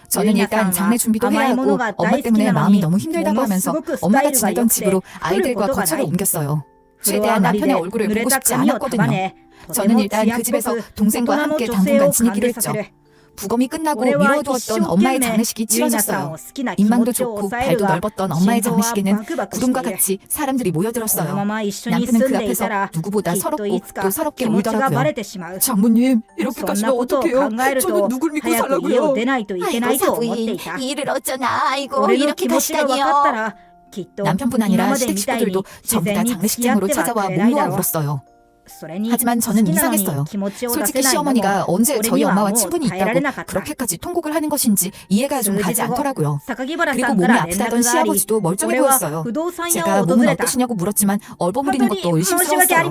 S1: 저는 일단 장례 준비도 해야 하고 엄마 때문에 마음이 너무 힘들다고 하면서 엄마가 지내던 집으로 아이들과 거처를 옮겼어요. 최대한 남편의 얼굴을 보고 싶지 않았거든요. 저는 일단 그 집에서 동생과 함께 당분간 지내기로 했죠. 부검이 끝나고 미뤄두었던 엄마의 장례식이 치러졌어요. 인망도 좋고 발도 넓었던 엄마의 장례식에는 구름과 같이 사람들이 모여들었어요. 남편은 그 앞에서 누구보다 서럽고 또 서럽게 울더라고요. 장모님, 이렇게 가시면 어떡해요? 저는 누굴 믿고 살라고요? 아이고 사부인, 이 일을 어쩌나. 아이고 이렇게 가시다니요. 남편뿐 아니라 시댁 식구들도 전부 다 장례식장으로 찾아와 목 놓아 울었어요. 하지만 저는 이상했어요. 솔직히 시어머니가 언제 저희 엄마와 친분이 있다고 그렇게까지 통곡을 하는 것인지 이해가 좀 가지 않더라고요. 그리고 몸이 아프다던 시아버지도 멀쩡해 보였어요. 제가 몸은 어떠시냐고 물었지만 얼버무리는 것도 의심스러웠어요.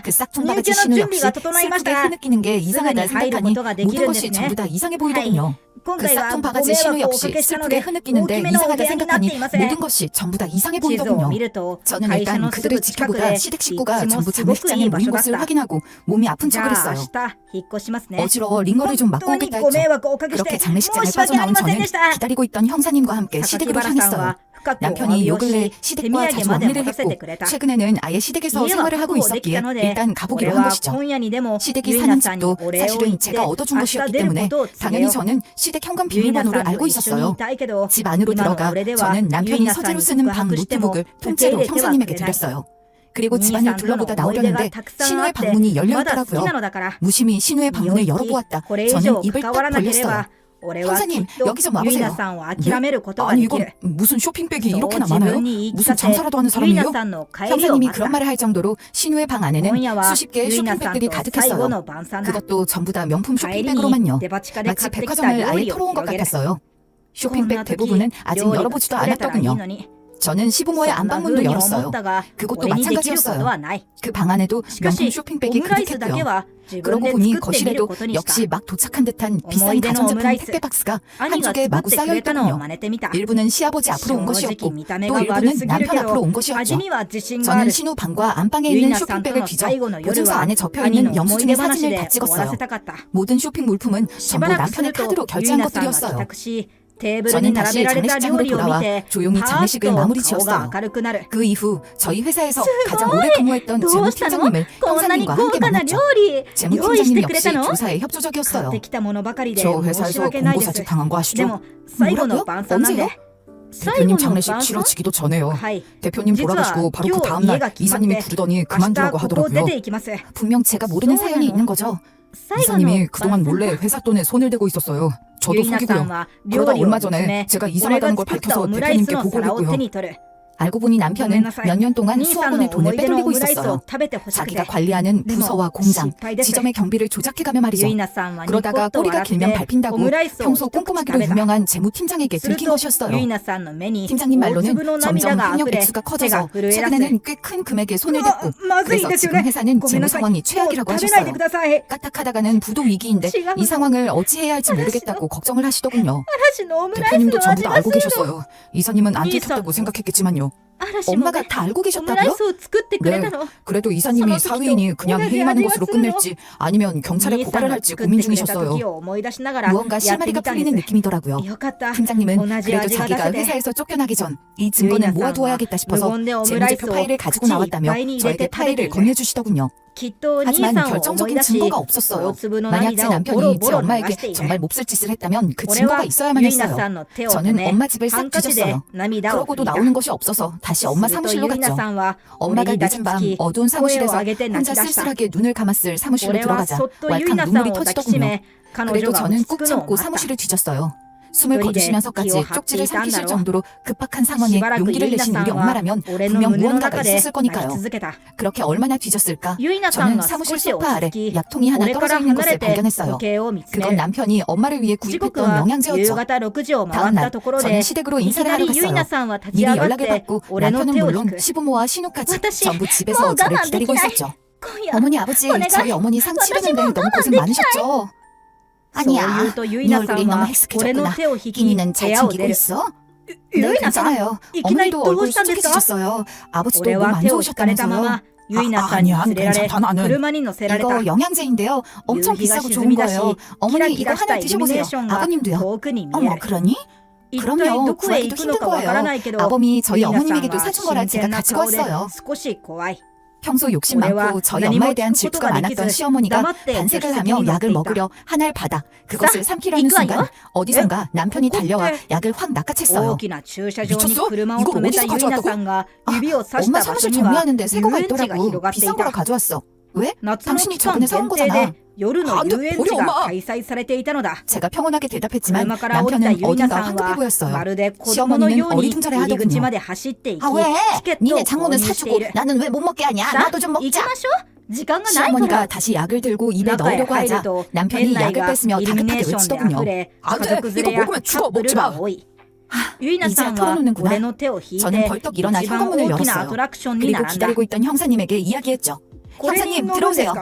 S1: 그 싹퉁바가지 신우 역시 슬프게 흐느끼는 게 이상하다 생각하니 모든 것이 전부 다 이상해 보이더군요. 그 싹퉁바가지 신우 역시 슬프게 흐느끼는데 이상하다 생각하니 모든 것이 전부 다 이상해 보이더군요. 저는 일단 그들을 지켜보다 시댁 식구가 전부 장례식장에 모인 것을 확인하고 몸이 아픈 척을 했어요. 어지러워 링거를 좀 맞고 오겠다 했죠. 그렇게 장례식장을 빠져나온 저는 기다리고 있던 형사님과 함께 시댁으로 향했어요. 남편이 요 근래 시댁과 자주 왕래를 했고 최근에는 아예 시댁에서 생활을 하고 있었기에 일단 가보기로 한 것이죠. 시댁이 사는 집도 사실은 제가 얻어준 것이었기 때문에 당연히 저는 시댁 현관 비밀번호를 알고 있었어요. 집 안으로 들어가 저는 남편이 서재로 쓰는 방 노트북을 통째로 형사님에게 드렸어요. 그리고 집안을 둘러보다 나오려는데 신우의 방문이 열려있더라고요. 무심히 신우의 방문을 열어보았다. 저는 입을 딱 벌렸어요. 형사님, 여기 좀 와보세요. 네? 아니 이건 무슨 쇼핑백이 이렇게나 많아요? 무슨 장사라도 하는 사람이에요? 형사님이 그런 말을 할 정도로 신우의 방 안에는 수십 개의 쇼핑백들이 가득했어요. 그것도 전부 다 명품 쇼핑백으로만요. 마치 백화점을 아예 털어온 것 같았어요. 쇼핑백 대부분은 아직 열어보지도 않았더군요. 저는 시부모의 안방문도 열었어요. 그것도 마찬가지였어요. 그 방 안에도 명품 쇼핑백이 가득했고요. 그러고 보니 거실에도 역시 막 도착한 듯한 비싼 가전제품 택배 박스가 한쪽에 마구 쌓여있더군요. 일부는 시아버지 앞으로 온 것이었고 또 일부는 남편 앞으로 온 것이었죠. 저는 신우 방과 안방에 있는 쇼핑백을 뒤져 보증서 안에 적혀있는 영수증의 사진을 다 찍었어요. 모든 쇼핑 물품은 전부 남편의 카드로 결제한 것들이었어요. 저는 다시 장례식장으로 돌아와 조용히 장례식을 마무리 지었어요. 그 이후 저희 회사에서 가장 오래 근무했던 재무팀장님을 형사님과 함께 만났죠. 재무팀장님 역시 조사에 협조적이었어요. 저 회사에서 공고사직 당한 거 아시죠? 뭐라고요? 언제요? 대표님 장례식 치러지기도 전에요. 대표님 돌아가시고 바로 그 다음날 이사님이 부르더니 그만두라고 하더라고요. 분명 제가 모르는 사연이 있는 거죠. 이사님이 그동안 몰래 회사 돈에 손을 대고 있었어요. 저도 속이고요. 그러다 얼마 전에 제가 이사 나가는 걸 밝혀서 대표님께 보고를 했고요. 알고 보니 남편은 몇 년 동안 수억 원의 돈을 빼돌리고 있었어요. 자기가 관리하는 부서와 공장, 지점의 경비를 조작해가며 말이죠. 그러다가 꼬리가 길면 밟힌다고 평소 꼼꼼하기로 유명한 재무팀장에게 들킨 것이었어요. 팀장님 말로는 점점 학력 액수가 커져서 최근에는 꽤 큰 금액에 손을 댔고 그래서 지금 회사는 재무 상황이 최악이라고 하셨어요. 까딱하다가는 부도 위기인데 이 상황을 어찌해야 할지 모르겠다고 걱정을 하시더군요. 대표님도 전부 다 알고 계셨어요. 이사님은 안 들켰다고 생각했겠지만요. 엄마가 다 알고 계셨다고요? 네, 그래도 이사님이 사위인이 그냥 해임하는 것으로 끝낼지 아니면 경찰에 고발을 할지 고민 중이셨어요. 무언가 실마리가 풀리는 느낌이더라고요. 팀장님은 그래도 자기가 회사에서 쫓겨나기 전 이 증거는 모아두어야겠다 싶어서 재무제표 파일을 가지고 나왔다며 저에게 파일을 건네주시더군요. 하지만 결정적인 증거가 없었어요. 만약 제 남편이 제 엄마에게 정말 몹쓸 짓을 했다면 그 증거가 있어야만 했어요. 저는 엄마 집을 싹 뒤졌어요. 그러고도 나오는 것이 없어서 다시 엄마 사무실로 갔죠. 엄마가 늦은 밤 어두운 사무실에서 혼자 쓸쓸하게 눈을 감았을 사무실로 들어가자 왈칵 눈물이 터지더군요. 그래도 저는 꾹 참고 사무실을 뒤졌어요. 숨을 거두시면서까지 쪽지를 삼키실 정도로 급박한 상황에 용기를 내신 우리 엄마라면 분명 무언가가 있었을 거니까요. 그렇게 얼마나 뒤졌을까? 저는 사무실 소파 아래 약통이 하나 떨어져 있는 것을 발견했어요. 그건 남편이 엄마를 위해 구입했던 영양제였죠. 다음 날 저는 시댁으로 인사를 하러 갔어요. 미리 연락을 받고 남편은 물론 시부모와 신우까지 전부 집에서 저를 기다리고 있었죠. 어머니 아버지 저희 어머니 상 치르는데 너무 고생 많으셨죠? 아니야, 네 얼굴이 너무 헬스케졌구나. 끼니는 잘 챙기고 있어? 네, 괜찮아요. 어머니도 얼굴 수척해지셨어요. 아버지도 몸 안 좋으셨다면서요. 아니야, 괜찮다 나는. 이거 영양제인데요. 엄청 비싸고 좋은 거예요. 어머니 이거 하나 드셔보세요. 아버님도요. 어머, 그러니? 그럼요, 구하기도 힘든 거예요. 아범이 저희 어머님에게도 사준 거라 제가 가지고 왔어요. 평소 욕심 많고 저희 엄마에 대한 질투가 많았던 시어머니가 반색을 하며 약을 먹으려 한 알 받아 그것을 삼키려는 순간 어디선가 남편이 달려와 약을 확 낚아챘어요. 미쳤어? 이걸 어디서 가져왔다고? 엄마 사무실 정리하는데 새 거가 있더라고. 비싼 거라 가져왔어. 왜? 당신이 저번에 사온 거잖아. 안 돼, 버려 엄마. 제가 평온하게 대답했지만 남편은 어딘가 황급해 보였어요. 시어머니는 어리둥절해 하더군요. 아 왜? 니네 장모는 사주고 나는 왜 못 먹게 하냐? 나도 좀 먹자. 시어머니가 다시 약을 들고 입에 넣으려고 하자 남편이 약을 뺐으며 다급하게 외치더군요.
S3: 안 돼! 이거 먹으면 죽어! 먹지 마!
S1: 이제야 털어놓는구나. 저는 벌떡 일어나 현관문을 열었어요. 그리고 기다리고 있던 형사님에게 이야기했죠. 형사님 들어오세요.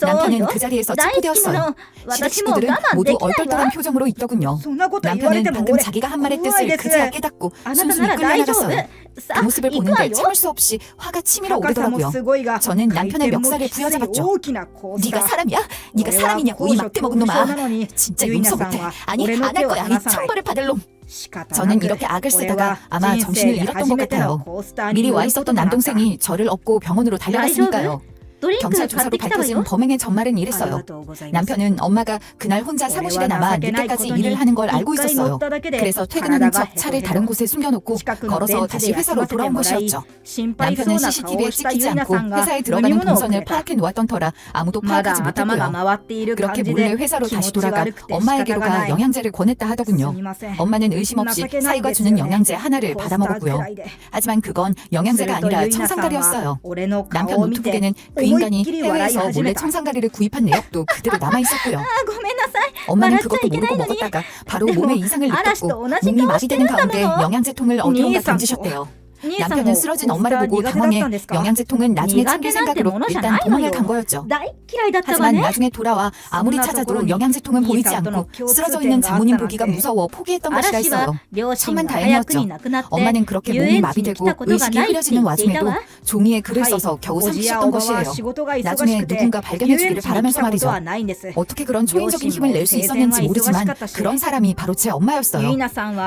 S1: 남편은 그 자리에서 체포되었어요. 시댁 식구들은 모두 얼떨떨한 표정으로 있더군요. 남편은 방금 자기가 한 말의 뜻을 그제야 깨닫고 순순히 끌려나갔어요. 그 모습을 보는데 참을 수 없이 화가 치밀어 오르더라고요. 저는 남편의 멱살을 부여잡았죠. 네가 사람이야? 네가 사람이냐고 이 막대 먹은 놈아. 진짜 용서 못해. 아니 안 할 거야. 이 천벌을 받을 놈. 저는 이렇게 악을 쓰다가 아마 정신을 잃었던 것 같아요. 미리 와 있었던 남동생이 저를 업고 병원으로 달려갔으니까요. 경찰 조사로 밝혀진 범행의 전말은 이랬어요. 남편은 엄마가 그날 혼자 사무실에 남아 늦게까지 일을 하는 걸 알고 있었어요. 그래서 퇴근하는 척 차를 다른 곳에 숨겨놓고 걸어서 다시 회사로 돌아온 것이었죠. 남편은 CCTV에 찍히지 않고 회사에 들어가는 동선을 파악해 놓았던 터라 아무도 파악하지 못했고요. 그렇게 몰래 회사로 다시 돌아가 엄마에게로 가 영양제를 권했다 하더군요. 엄마는 의심 없이 사이가 주는 영양제 하나를 받아먹었고요. 하지만 그건 영양제가 아니라 청산가리였어요. 남편 노트북에는 그 인간이 해외에서 몰래 청산가리를 구입한 내역도 그대로 남아있었고요. 엄마는 그것도 모르고 먹었다가 바로 몸에 이상을 느꼈고 몸이 마비되는 가운데 영양제통을 어디론가 던지셨대요. 남편은 쓰러진 엄마를 보고 당황해 영양제통은 나중에 챙길 생각으로 일단 도망을 간 거였죠. 하지만 나중에 돌아와 아무리 찾아도 영양제통은 보이지 않고 쓰러져 있는 장모님 보기가 무서워 포기했던 것이라 했어요. 천만 다행이었죠. 엄마는 그렇게 몸이 마비되고 의식이 흐려지는 와중에도 종이에 글을 써서 겨우 삼키셨던 것이에요. 나중에 누군가 발견해 주기를 바라면서 말이죠. 어떻게 그런 초인적인 힘을 낼 수 있었는지 모르지만 그런 사람이 바로 제 엄마였어요.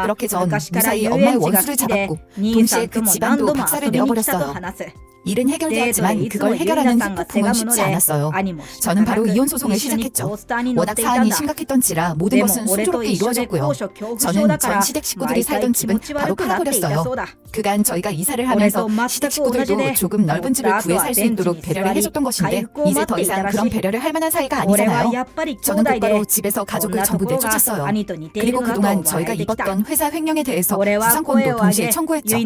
S1: 그렇게 전 무사히 엄마의 원수를 잡았고 동시에 그 집안도 박살을 내어버렸어요. 일은 해결되었지만 그걸 해결하는 후폭풍은 쉽지 않았어요. 저는 바로 이혼 소송을 시작했죠. 워낙 사안이 심각했던지라 모든 것은 순조롭게 이루어졌고요. 저는 전 시댁 식구들이 살던 집은 바로 팔아버렸어요. 그간 저희가 이사를 하면서 시댁 식구들도 조금 넓은 집을 구해 살 수 있도록 배려를 해줬던 것인데 이제 더 이상 그런 배려를 할 만한 사이가 아니잖아요. 저는 곧바로 집에서 가족을 전부 내쫓았어요. 그리고 그동안 저희가 입었던 회사 횡령에 대해서 수상권도 동시에 청구했죠.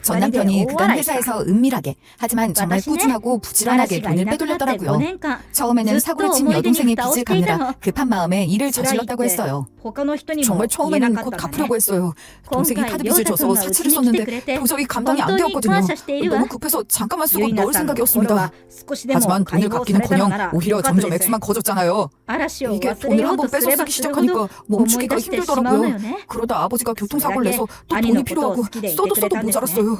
S1: 전 남편이 그간 회사에서 은밀하게 하지만 정말 꾸준하고 부지런하게 돈을 빼돌렸더라고요. 처음에는 사고를 친 여동생의 빚을 갚느라 급한 마음에 일을 저질렀다고 했어요. 정말 처음에는 곧 갚으려고 했어요. 동생이 카드 빚을 져서 사치를 썼는데 도저히 감당이 안 되었거든요. 너무 급해서 잠깐만 쓰고 넣을 생각이었습니다. 하지만 돈을 갚기는커녕 오히려 점점 액수만 커졌잖아요. 이게 돈을 한번 뺏어 쓰기 시작하니까 멈추기가 힘들더라고요. 그러다 아버지가 교통사고를 내서 또 돈이 필요하고 써도 모자랐어요.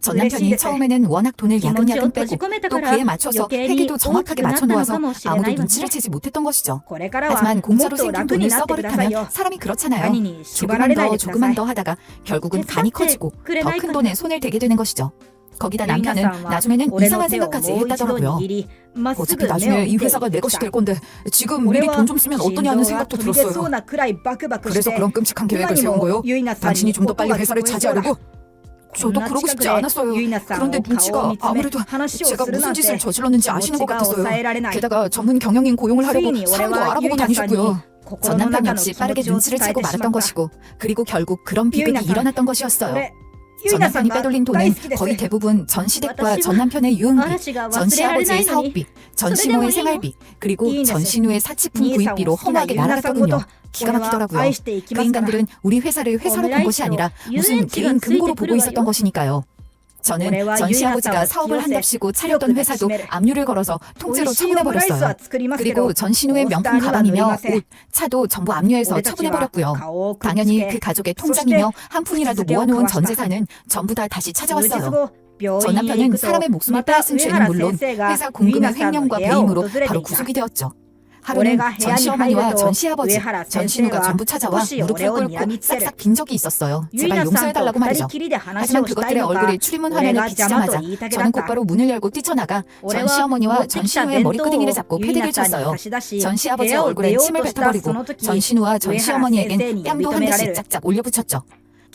S1: 전 남편이 처음에는 워낙 돈을 야금야금 빼고 또 그에 맞춰서 회계도 정확하게 맞춰놓아서 아무도 눈치를 채지 못했던 것이죠. 하지만 공짜로 생긴 돈을 써버릇하면 사람이 그렇잖아요. 조금만 더 하다가 결국은 간이 커지고 더 큰 돈에 손을 대게 되는 것이죠. 거기다 남편은 나중에는 이상한 생각까지 했다더라고요. 어차피 나중에 이 회사가 내 것이 될 건데 지금 미리 돈 좀 쓰면 어떠냐는 생각도 들었어요. 그래서 그런 끔찍한 계획을 세운 거요? 당신이 좀 더 빨리 회사를 차지하려고? 저도 그러고 싶지 않았어요. 그런데 눈치가 아무래도 제가 무슨 짓을 저질렀는지 아시는 것 같았어요. 게다가 전문 경영인 고용을 하려고 사람도 알아보고 다니셨고요. 전 남편 역시 빠르게 눈치를 채고 말았던 것이고 그리고 결국 그런 비극이 일어났던 것이었어요. 전 남편이 빼돌린 돈은 거의 대부분 전 시댁과 전 남편의 유흥비, 전 시아버지의 사업비, 전 시모의 생활비, 그리고 전 시누의 사치품 구입비로 허무하게 날아갔거든요. 기가 막히더라고요. 그 인간들은 우리 회사를 회사로 본 것이 아니라 무슨 개인 금고로 보고 있었던 것이니까요. 저는 전 시아버지가 사업을 한답시고 차렸던 회사도 압류를 걸어서 통째로 처분해버렸어요. 그리고 전 시누의 명품 가방이며 옷, 차도 전부 압류해서 처분해버렸고요. 당연히 그 가족의 통장이며 한 푼이라도 모아놓은 전 재산은 전부 다 다시 찾아왔어요. 전 남편은 사람의 목숨을 빼앗은 죄는 물론 회사 공금의 횡령과 배임으로 바로 구속이 되었죠. 하루는 전 시어머니와 전 시아버지, 전 시누가 전부 찾아와 무릎을 꿇고 싹싹 빈 적이 있었어요. 제발 용서해달라고 말이죠. 하지만 그것들의 얼굴이 출입문 화면에 비치자마자 저는 곧바로 문을 열고 뛰쳐나가 전 시어머니와 전 시누의 머리끄댕이를 잡고 패대기를 쳤어요. 전 시아버지의 얼굴에 침을 뱉어버리고 전 시누와 전 시어머니에겐 뺨도 한 대씩 짝짝 올려붙였죠.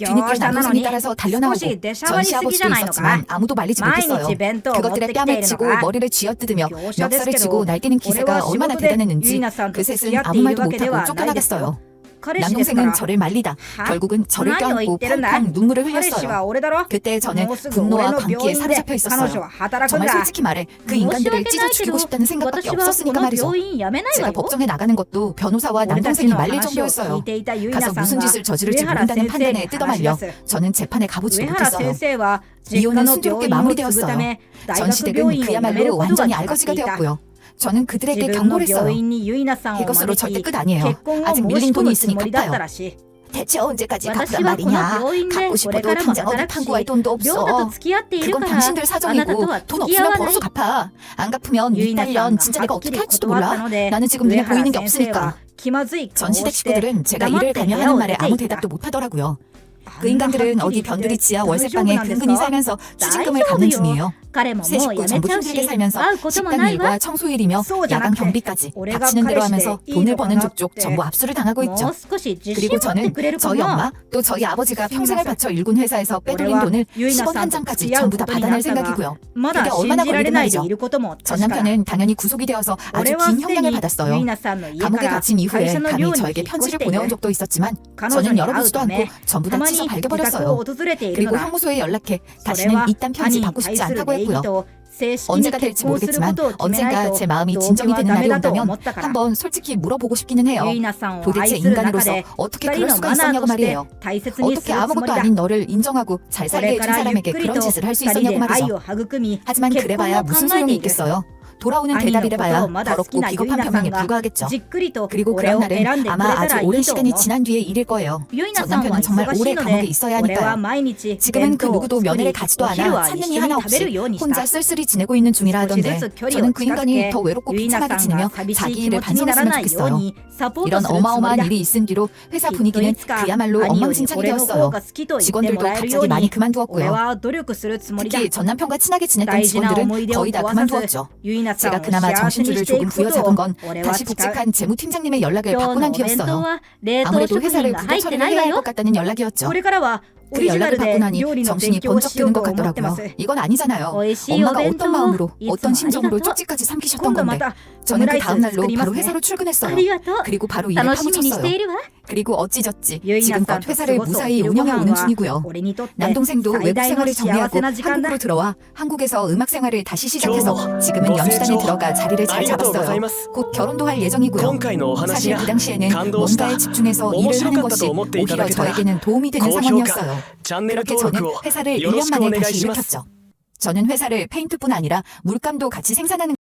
S1: 뒤늦게 남동생이 따라서 달려나오고 전 시아버지도 있었지만 아무도 말리지 못했어요. 그것들의 뺨을 치고 머리를 쥐어뜯으며 멱살을 쥐고 날뛰는 기세가 얼마나 대단했는지 그 셋은 아무 말도 못하고 쫓겨나갔어요. 남동생은 저를 말리다 결국은 저를 껴안고 펑펑 눈물을
S3: 彼氏
S1: 흘렸어요.
S3: は俺だろ
S1: 그때 저는
S3: もうすぐ俺
S1: 분노와
S3: の
S1: 광기에
S3: 病院で
S1: 사로잡혀
S3: 彼女
S1: 있었어요.
S3: は働くん
S1: 정말
S3: だ
S1: 솔직히 말해 그 인간들을 찢어 죽이고 싶다는 생각밖에
S2: 私はこ
S1: 없었으니까
S2: の
S1: 말이죠.
S2: 病院辞めないわ
S1: 제가
S2: よ
S1: 법정에 나가는 것도 변호사와
S3: 俺たち
S1: 남동생이
S3: の
S1: 말릴
S3: 話を聞
S1: 정도였어요.
S3: いていたユイナ
S1: 가서
S3: さん
S1: 무슨
S3: が
S1: 짓을 저지를지
S3: 上原
S1: 모른다는
S3: 先生
S1: 판단에
S3: に
S1: 뜯어말려
S3: 話し出す
S1: 저는 재판에 가보지
S3: 上原先
S1: 못했어요.
S3: 生は実家
S1: 이혼은
S3: の
S1: 순조롭게
S3: 病院を継ぐ
S1: 마무리되었어요.
S3: ため大
S1: 전
S3: 学
S1: 시댁은
S3: 病院を辞める
S1: 그야말로
S3: ことが
S1: 완전히
S3: 決まって
S1: 알거지가
S3: いた
S1: 되었고요. 저는
S3: 自
S1: 그들에게
S3: 分の
S1: 경고를
S3: 病
S1: 했어요.
S3: 院にユイナさんを
S1: 이것으로
S3: 招
S1: 절대
S3: き
S1: 끝 아니에요.
S3: 結婚を
S1: 아직
S3: 申
S1: 밀린
S3: し込
S1: 돈이
S3: む
S1: 있으니
S3: つもりだった
S1: 갚아요.
S3: らしい
S1: 대체 언제까지
S2: 私
S1: 갚란
S2: はこの
S1: 말이냐.
S2: 病院で
S1: 갚고
S2: これ
S1: 싶어도
S2: からも
S1: 당장 어디
S2: 働くし
S1: 판구할 돈도
S2: 亮太と
S1: 없어.
S2: 付き合っている
S1: 그건
S2: から
S1: 당신들
S2: あなた
S1: 사정이고
S2: とは
S1: 돈
S2: 付き合
S1: 없으면
S2: わない
S1: 벌어서 갚아. 안 갚으면
S3: ユイナさん
S1: 이딸년
S3: が
S1: 진짜 내가
S3: はっき
S1: 어떻게
S3: り
S1: 할지도
S3: 断った
S1: 몰라.
S3: ので
S1: 나는 지금
S3: 上
S1: 눈에 보이는 게
S3: 原先生
S1: 없으니까.
S3: は気まずい顔
S1: 전
S3: を
S1: 시댁
S3: して
S1: 식구들은 제가
S3: 黙っ
S1: 일을
S3: て
S1: 가며
S3: 部屋
S1: 하는
S3: を
S1: 말에
S3: 出て
S1: 아무
S3: いった
S1: 대답도 못하더라고요.
S3: あ
S1: 그
S3: んなはっ
S1: 인간들은
S3: きり
S1: 어디
S3: 言って
S1: 변두리 지하
S3: 大丈夫
S1: 월세방에
S3: なんです
S1: 근근히
S3: か
S1: 살면서
S2: 大
S1: 추징금을
S2: 丈夫
S1: 갚는
S2: よ
S1: 중이에요.
S2: 彼も
S1: 새
S2: もう
S1: 식구
S2: 辞め
S1: 전부
S2: ちゃう
S1: 힘들게
S2: し
S1: 살면서
S2: 会うことも
S1: 식당
S2: ないわ
S1: 일과 청소 일이며
S3: 소자
S1: 야간
S3: 않게
S1: 경비까지
S3: 올해가
S1: 닥치는 대로
S3: 彼氏
S1: 하면서
S3: でいい
S1: 돈을
S3: のか
S1: 버는
S3: な
S1: 족족
S3: って
S1: 전부 압수를 당하고
S2: も
S1: 있죠.
S2: う少し自信
S1: 그리고
S2: 持って
S1: 저는
S2: くれるか
S1: 저희
S2: な
S1: 엄마 또 저희 아버지가 평생을 바쳐 일군 회사에서 빼돌린
S3: 올해와
S1: 돈을
S3: 유이나
S1: 10원 한
S3: 산
S1: 장까지
S3: 지하우
S1: 전부 다
S3: 부분이
S1: 받아낼
S3: 나타나.
S1: 생각이고요.
S3: まだ
S1: 그게
S3: 信
S1: 얼마나
S3: じられ
S1: 걸리든
S3: ないで
S1: 말이죠.
S3: いることも
S1: 전
S3: 確かだ
S1: 남편은 당연히 구속이 되어서 아주
S3: 俺は
S1: 긴
S3: すで
S1: 형량을
S3: に
S1: 받았어요.
S3: ユイナさんの家か
S1: 감옥에
S3: ら
S1: 갇힌
S3: 会
S1: 이후에
S3: 社の
S1: 감히
S3: 寮に
S1: 저에게
S3: 引っ越し
S1: 편지를
S3: てい
S1: 보내온
S3: る
S1: 적도 있었지만
S3: 彼女
S1: 저는
S3: に会う
S1: 열어보지도
S3: た
S1: 않고
S3: め
S1: 전부
S3: た
S1: 다
S3: まに
S1: 찢어
S3: 自宅
S1: 발겨버렸어요.
S3: を訪れている
S1: 그리고
S3: のだ
S1: 형무소에 연락해
S3: それ
S1: 다시는
S3: は
S1: 이딴 편지
S3: 兄に
S1: 받고
S3: 対
S1: 싶지
S3: する
S1: 않다고
S3: 礼儀
S1: 했고요.
S3: と正式に
S1: 언제가
S3: 結
S1: 될지
S3: 婚するこ
S1: 모르겠지만
S3: とを決めない
S1: 언젠가
S3: と
S1: 제 마음이
S3: 動機
S1: 진정이
S3: は
S1: 되는
S3: ダメ
S1: 날이
S3: だと
S1: 온다면
S3: 思ったから
S1: 한번 솔직히 물어보고 싶기는 해요.
S3: ユイナさんを
S1: 도대체
S3: 愛する中
S1: 인간으로서
S3: で
S1: 어떻게
S3: 二
S1: 그럴
S3: 人の
S1: 수가
S3: マナー
S1: 있었냐고
S3: として
S1: 말이에요.
S3: 大切にす
S1: 어떻게
S3: るつも
S1: 아무것도
S3: りだ
S1: 아닌 너를 인정하고 잘
S3: これ
S1: 살게
S3: か
S1: 해준
S3: らゆっ
S1: 사람에게
S3: くり
S1: 그런
S3: と
S1: 짓을 할 수
S3: 二人
S1: 있었냐고
S3: で愛
S1: 말이죠.
S3: を育み
S1: 하지만
S3: 結婚
S1: 그래봐야
S3: を考
S1: 무슨
S3: えて
S1: 소용이
S3: いる
S1: 있겠어요. 돌아오는
S3: 兄の
S1: 대답이래봐야
S3: ことをまだ好き
S1: 더럽고
S3: なユイ
S1: 비겁한
S3: ナさ
S1: 변명에
S3: んが
S1: 불과하겠죠.
S3: じっくりと
S1: 그리고
S3: 俺
S1: 그런
S3: を選
S1: 날은
S3: んでくれ
S1: 아마
S3: たら
S1: 아주
S3: い
S1: 오랜
S3: いと
S1: 시간이
S3: 思う
S1: 지난 뒤의 일일 거예요.
S2: ユイナ
S1: 전
S2: さんは
S1: 남편은 정말
S3: 忙し
S1: 오래
S3: いの
S1: 감옥에
S3: で
S1: 있어야
S3: 俺は
S1: 하니까요.
S3: 毎日
S1: 지금은
S3: 弁
S1: 그
S3: 当を
S1: 누구도
S3: 作り
S1: 면회를
S3: お
S1: 가지도
S3: 昼
S1: 않아
S3: は一
S1: 찾는
S3: 緒
S1: 이
S3: に
S1: 하나
S3: 食べ
S1: 없이
S3: るようにした
S1: 혼자 쓸쓸히 지내고 있는 중이라
S3: 少しず
S1: 하던데
S3: つ距離
S1: 저는
S3: を
S1: 그
S3: 近づ
S1: 인간이
S3: け
S1: 더 외롭고
S3: ユイナ
S1: 비참하게
S3: さん
S1: 지내며
S3: が寂し
S1: 자기
S3: い気
S1: 일을
S3: 持ちになら
S1: 반성했으면
S3: ないよう
S1: 좋겠어요.
S3: にサポート
S1: 이런
S3: するつもり
S1: 어마어마한
S3: だ
S1: 일이 있은 뒤로 회사
S3: きっとい
S1: 분위기는
S3: つか
S1: 그야말로
S3: 兄より
S1: 엉망진창이
S3: 俺の方
S1: 되었어요.
S3: が好きと言って
S1: 직원들도
S3: もらえるよう
S1: 갑자기 많이
S3: に俺
S1: 그만두었고요.
S3: は努力するつもりだ
S1: 특히 전 남편과 친하게 지냈던
S3: 大事な
S1: 직원들은
S3: 思い出を
S1: 거의 다
S3: 壊さず
S1: 그만두었죠.
S3: ユイナさん
S1: 제가
S3: を
S1: 그나마
S3: 幸せに
S1: 정신줄을
S3: してい
S1: 조금
S3: くこと
S1: 부여잡은
S3: を
S1: 건
S3: 俺は
S1: 다시
S3: 誓う
S1: 복직한 재무팀장님의 연락을
S2: 今
S1: 받고
S2: 日
S1: 난
S2: のお弁当
S1: 뒤였어요.
S2: は冷凍
S1: 아무래도
S2: 食
S1: 회사를
S2: 品が
S1: 부도
S2: 入って
S1: 처리를
S2: ない
S1: 해야
S2: わ
S1: 할
S2: よ
S1: 것 같다는 연락이었죠.
S3: これからはオ
S1: 그
S3: リジナ
S1: 연락을
S3: ル
S1: 받고
S3: で
S1: 나니
S3: 料理の
S1: 정신이
S3: 勉強をし
S1: 번쩍
S3: よう
S1: 드는 것
S3: と思ってま
S1: 같더라고요.
S3: す
S1: 이건 아니잖아요.
S2: 美味しいお
S1: 엄마가
S2: 弁
S1: 어떤
S2: 当を
S1: 마음으로
S2: いつ
S1: 어떤
S2: もあり
S1: 심정으로
S2: がとう
S1: 쪽지까지 삼키셨던
S3: 今度ま
S1: 건데
S3: たオム
S1: 저는
S3: ラ
S1: 그
S3: イス
S1: 다음 날로
S3: 作りま
S1: 바로
S3: すね
S1: 회사로
S2: あ
S1: 출근했어요.
S2: りがとう
S1: 그리고 바로 일을
S2: 楽しみにして
S1: 파묻혔어요.
S2: いるわ
S1: 그리고 어찌저찌
S3: ユイナさん
S1: 지금껏
S3: と過
S1: 회사를
S3: ごすお
S1: 무사히
S3: 昼ご
S1: 운영해
S3: 飯
S1: 오는
S3: は
S1: 중이고요.
S3: 俺にとって
S1: 남동생도
S3: 最
S1: 외국
S3: 大の
S1: 생활을
S3: 幸
S1: 정리하고
S3: せな時間だ
S1: 한국으로 들어와 한국에서 음악 생활을 다시 시작해서 지금은 연주단에 들어가 자리를 잘 잡았어요. 곧 결혼도 할 예정이고요. 사실 그 당시에는 뭔가에 집중해서 일을 하는 것이 오히려 저에게는 도움이 되는 상황이었어요. 그렇게 저는 회사를 1년 만에 다시 일으켰죠. 저는 회사를 페인트뿐 아니라 물감도 같이 생산하는